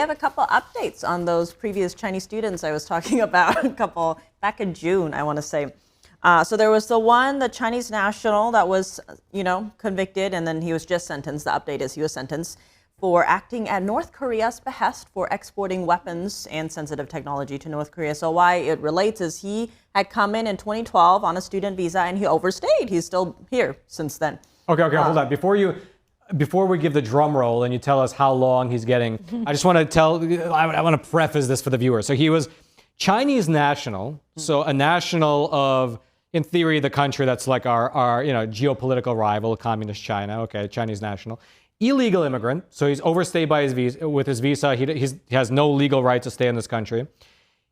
I have a couple updates on those previous Chinese students I was talking about a couple back in June, I want to say. So there was the Chinese national that was, convicted, and then he was just sentenced. The update is he was sentenced for acting at North Korea's behest for exporting weapons and sensitive technology to North Korea. So why it relates is he had come in 2012 on a student visa and he overstayed. He's still here since then. Okay, hold on. Before we give the drum roll and you tell us how long he's getting, I just want I want to preface this for the viewer. So he was Chinese national, so a national of, in theory, the country that's like our geopolitical rival, communist China. Okay, Chinese national. Illegal immigrant, so he's overstayed by his visa. With his visa, he has no legal right to stay in this country.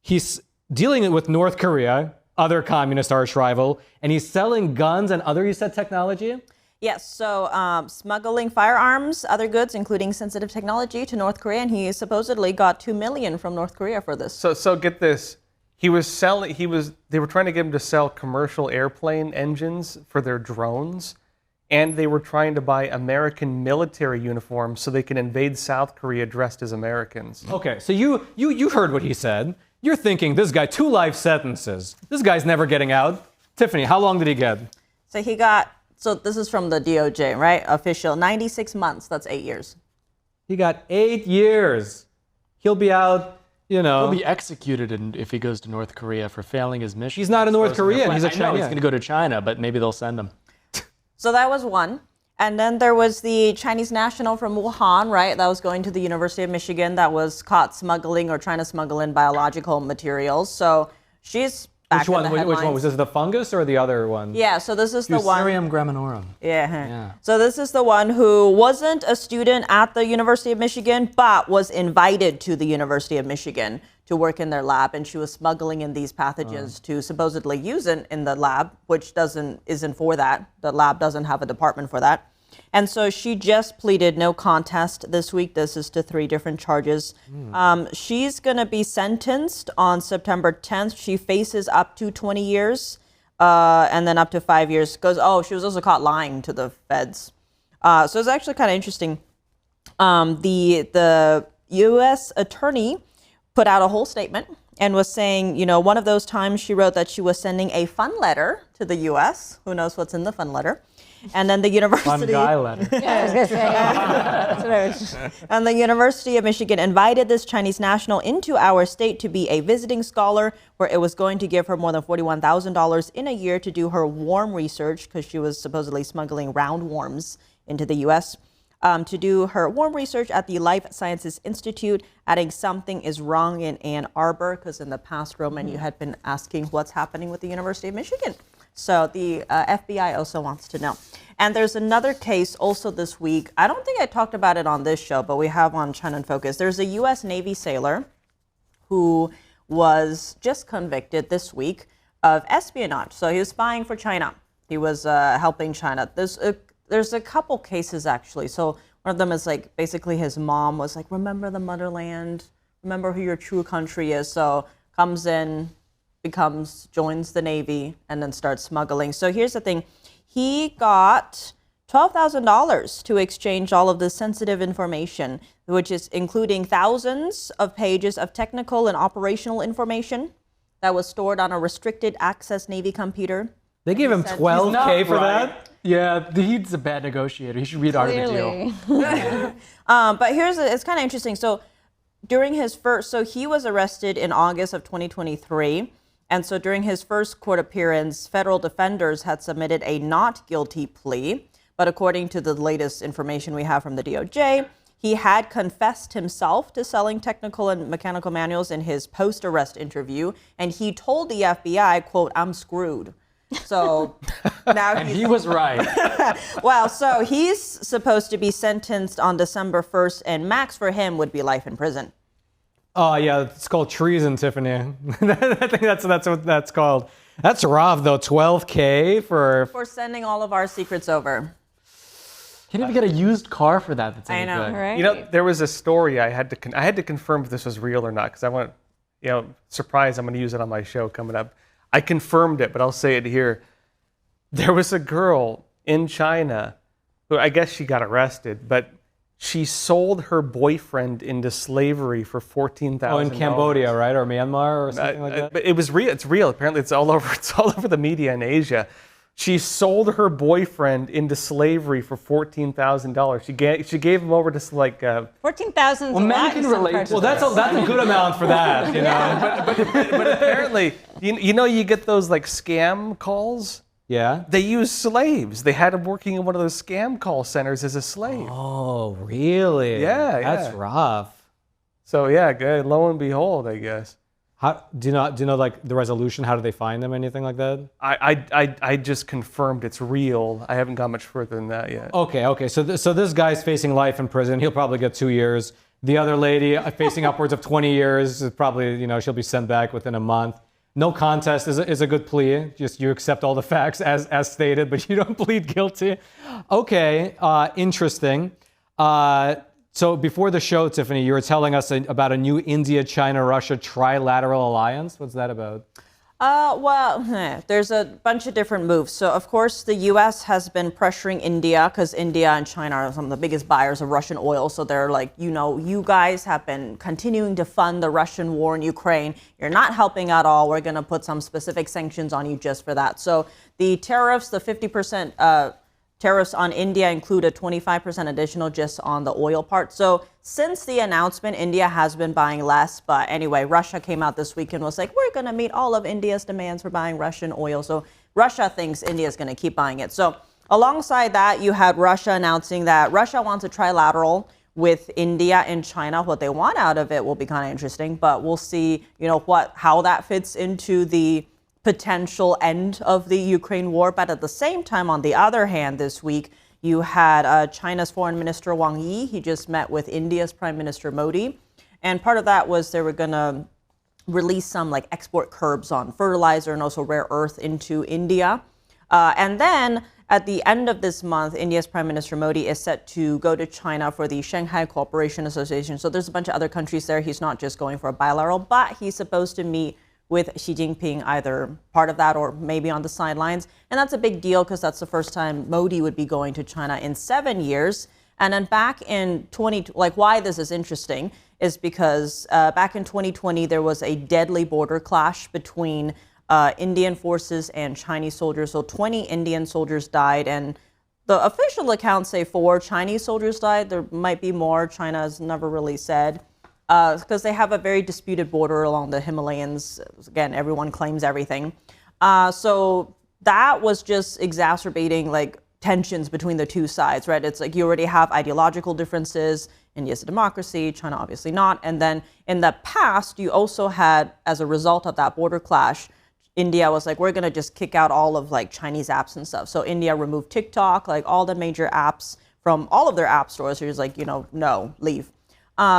He's dealing with North Korea, other communist arch rival, and he's selling guns and other, you said, technology? Yes, so smuggling firearms, other goods, including sensitive technology, to North Korea, and he supposedly got $2 million from North Korea for this. So get this. They were trying to get him to sell commercial airplane engines for their drones. And they were trying to buy American military uniforms so they can invade South Korea dressed as Americans. Okay, so you heard what he said. You're thinking, this guy, 2 life sentences. This guy's never getting out. Tiffany, how long did he get? So this is from the DOJ, right? Official, 96 months, that's 8 years. He got 8 years. He'll be out, He'll be executed if he goes to North Korea for failing his mission. He's not a North Korean, he's a Chinese. He's going to go to China, but maybe they'll send him. So that was one. And then there was the Chinese national from Wuhan, right? That was going to the University of Michigan that was caught smuggling or trying to smuggle in biological materials. So she's back in the headlines. Which one? Was this the fungus or the other one? Yeah, so this is the one. Fusarium graminorum. Yeah. So this is the one who wasn't a student at the University of Michigan, but was invited to the University of Michigan to work in their lab, and she was smuggling in these pathogens to supposedly use in the lab, which isn't for that. The lab doesn't have a department for that. And so she just pleaded no contest this week. This is to 3 different charges. She's going to be sentenced on September 10th. She faces up to 20 years and then up to 5 years. She was also caught lying to the feds. So it's actually kind of interesting. The U.S. attorney put out a whole statement and was saying, one of those times she wrote that she was sending a fun letter to the U.S. Who knows what's in the fun letter? And then the university... Fun guy letter. Yeah, I was going to say. That's what I was... And the University of Michigan invited this Chinese national into our state to be a visiting scholar, where it was going to give her more than $41,000 in a year to do her worm research, because she was supposedly smuggling roundworms into the U.S., to do her worm research at the Life Sciences Institute, adding something is wrong in Ann Arbor, because in the past, Roman, you had been asking what's happening with the University of Michigan. So the FBI also wants to know. And there's another case also this week. I don't think I talked about it on this show, but we have on China in Focus. There's a U.S. Navy sailor who was just convicted this week of espionage. So he was spying for China. He was helping China. There's a couple cases, actually. So one of them is like, basically his mom was like, remember the motherland, remember who your true country is. So comes in, joins the Navy, and then starts smuggling. So here's the thing. He got $12,000 to exchange all of this sensitive information, which is including thousands of pages of technical and operational information that was stored on a restricted access Navy computer. They gave him $12K for that? Yeah, he's a bad negotiator. He should read Art of the Deal. But it's kind of interesting. So during he was arrested in August of 2023. And so during his first court appearance, federal defenders had submitted a not guilty plea. But according to the latest information we have from the DOJ, he had confessed himself to selling technical and mechanical manuals in his post-arrest interview. And he told the FBI, quote, "I'm screwed." So now and he was right. Well, so he's supposed to be sentenced on December 1st, and max for him would be life in prison. Oh, yeah, it's called treason, Tiffany. I think that's what that's called. That's rough, though. $12K for sending all of our secrets over. Can't even get a used car for that. That's I know, good. right? There was a story I had to confirm if this was real or not, because I want, surprise, I'm going to use it on my show coming up. I confirmed it, but I'll say it here. There was a girl in China who, I guess she got arrested, but She sold her boyfriend into slavery for $14,000. Oh, in Cambodia, right, or Myanmar, or something like that. But it was real. It's real. Apparently, it's all over. It's all over the media in Asia. She sold her boyfriend into slavery for $14,000. She gave him over to like. 14,000. Well, men can relate. Well, that's a good amount for that, you know. But apparently, you get those like scam calls. Yeah. They use slaves. They had him working in one of those scam call centers as a slave. Oh, really? Yeah, That's yeah. rough. So yeah, good. Lo and behold, I guess. How do you know like the resolution? How do they find them? Anything like that? I just confirmed it's real. I haven't gone much further than that yet. Okay. So this guy's facing life in prison. He'll probably get 2 years. The other lady facing upwards of 20 years is probably, she'll be sent back within a month. No contest is a good plea. Just you accept all the facts as stated, but you don't plead guilty. Okay, interesting. So before the show, Tiffany, you were telling us about a new India-China-Russia trilateral alliance. What's that about? There's a bunch of different moves. So, of course, the U.S. has been pressuring India because India and China are some of the biggest buyers of Russian oil. So they're like, you guys have been continuing to fund the Russian war in Ukraine. You're not helping at all. We're going to put some specific sanctions on you just for that. So the tariffs, the 50% tariffs on India include a 25% additional just on the oil part. So since the announcement, India has been buying less. But anyway, Russia came out this week and was like, we're going to meet all of India's demands for buying Russian oil. So Russia thinks India is going to keep buying it. So alongside that, you had Russia announcing that Russia wants a trilateral with India and China. What they want out of it will be kind of interesting, but we'll see, how that fits into the potential end of the Ukraine war. But at the same time, on the other hand, this week, you had China's Foreign Minister Wang Yi. He just met with India's Prime Minister Modi. And part of that was they were going to release some like export curbs on fertilizer and also rare earth into India. And then at the end of this month, India's Prime Minister Modi is set to go to China for the Shanghai Cooperation Association. So there's a bunch of other countries there. He's not just going for a bilateral, but he's supposed to meet with Xi Jinping, either part of that or maybe on the sidelines. And that's a big deal because that's the first time Modi would be going to China in 7 years. And then back in why this is interesting is because back in 2020, there was a deadly border clash between Indian forces and Chinese soldiers. So 20 Indian soldiers died, and the official accounts say 4 Chinese soldiers died. There might be more. China has never really said. Because they have a very disputed border along the Himalayas. Again, everyone claims everything. So that was just exacerbating tensions between the two sides, right? It's like you already have ideological differences. India's a democracy, China obviously not. And then in the past, you also had, as a result of that border clash, India was like, we're going to just kick out all of Chinese apps and stuff. So India removed TikTok, all the major apps from all of their app stores. So it's like, no, leave.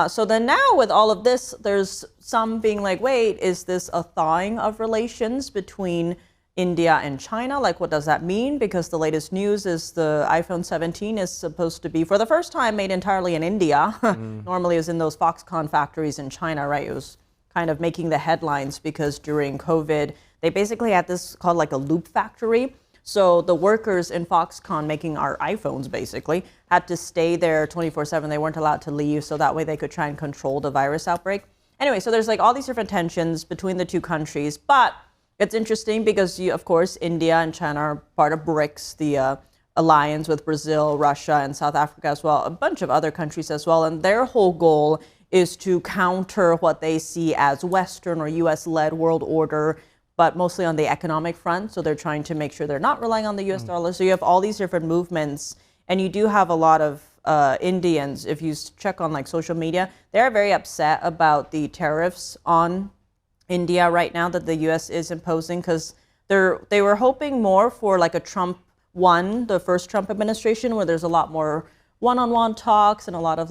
So then now with all of this, there's some being like, wait, is this a thawing of relations between India and China? What does that mean? Because the latest news is the iPhone 17 is supposed to be, for the first time, made entirely in India. Normally it was in those Foxconn factories in China, right? It was kind of making the headlines because during COVID, they basically had this called a loop factory. So the workers in Foxconn making our iPhones basically had to stay there 24/7. They weren't allowed to leave, so that way they could try and control the virus outbreak. Anyway, so there's all these different tensions between the two countries. But it's interesting because, of course, India and China are part of BRICS, the alliance with Brazil, Russia, and South Africa as well, a bunch of other countries as well. And their whole goal is to counter what they see as Western or US-led world order, but mostly on the economic front. So they're trying to make sure they're not relying on the US dollar. So you have all these different movements, and you do have a lot of Indians, if you check on social media, they're very upset about the tariffs on India right now that the US is imposing, because they were hoping more for a Trump one, the first Trump administration, where there's a lot more one-on-one talks and a lot of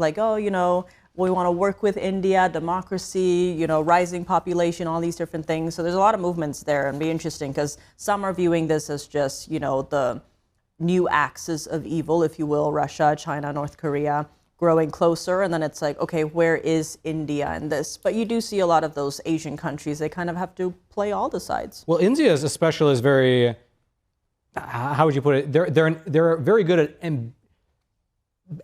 we want to work with India, democracy, rising population, all these different things. So there's a lot of movements there, and it'll be interesting because some are viewing this as just, the new axis of evil, if you will, Russia, China, North Korea, growing closer. And then it's like, okay, where is India in this? But you do see a lot of those Asian countries, they kind of have to play all the sides. Well, India especially is very, how would you put it? They're very good at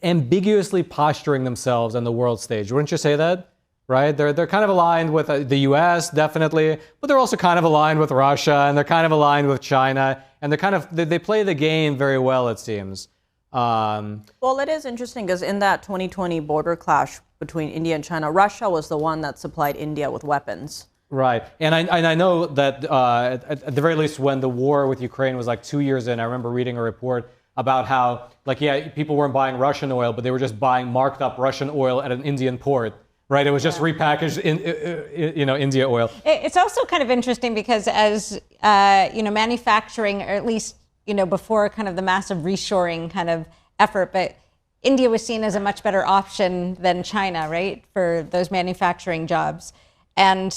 ambiguously posturing themselves on the world stage. Wouldn't you say that? Right? They're kind of aligned with the U.S. definitely, but they're also kind of aligned with Russia, and they're kind of aligned with China, and they play the game very well, it seems. Well, it is interesting because in that 2020 border clash between India and China, Russia was the one that supplied India with weapons. Right, and I know that at the very least, when the war with Ukraine was like 2 years in, I remember reading a report about how, like, yeah, people weren't buying Russian oil, but they were just buying marked up Russian oil at an Indian port. Right, it was just repackaged in, India oil. It's also kind of interesting because as manufacturing, or at least before kind of the massive reshoring kind of effort, but India was seen as a much better option than China, right, for those manufacturing jobs. And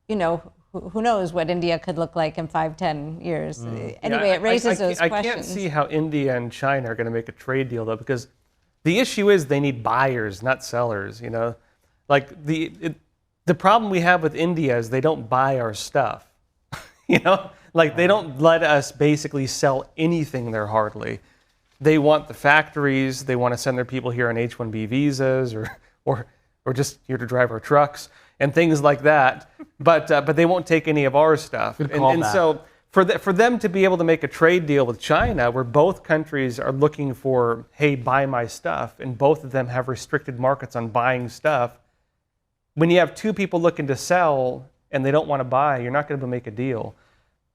who knows what India could look like in 5-10 years. Anyway, it raises those questions. I can't see how India and China are going to make a trade deal though, because the issue is they need buyers, not sellers. Like the problem we have with India is they don't buy our stuff. Like they don't let us basically sell anything there hardly. They want the factories. They want to send their people here on H-1B visas or just here to drive our trucks and things like that. But they won't take any of our stuff. And so for them to be able to make a trade deal with China, where both countries are looking for, hey, buy my stuff, and both of them have restricted markets on buying stuff, when you have two people looking to sell and they don't want to buy, you're not going to make a deal.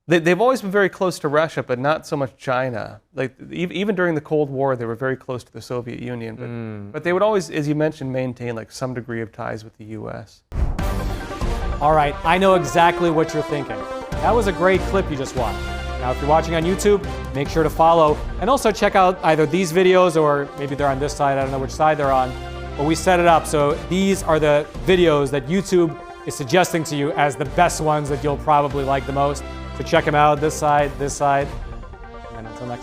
They've always been very close to Russia, but not so much China. Like even during the Cold War, they were very close to the Soviet Union. But they would always, as you mentioned, maintain like some degree of ties with the U.S. All right, I know exactly what you're thinking. That was a great clip you just watched. Now, if you're watching on YouTube, make sure to follow and also check out either these videos or maybe they're on this side. I don't know which side they're on, but we set it up. So these are the videos that YouTube is suggesting to you as the best ones that you'll probably like the most. So check them out, this side, and until next time.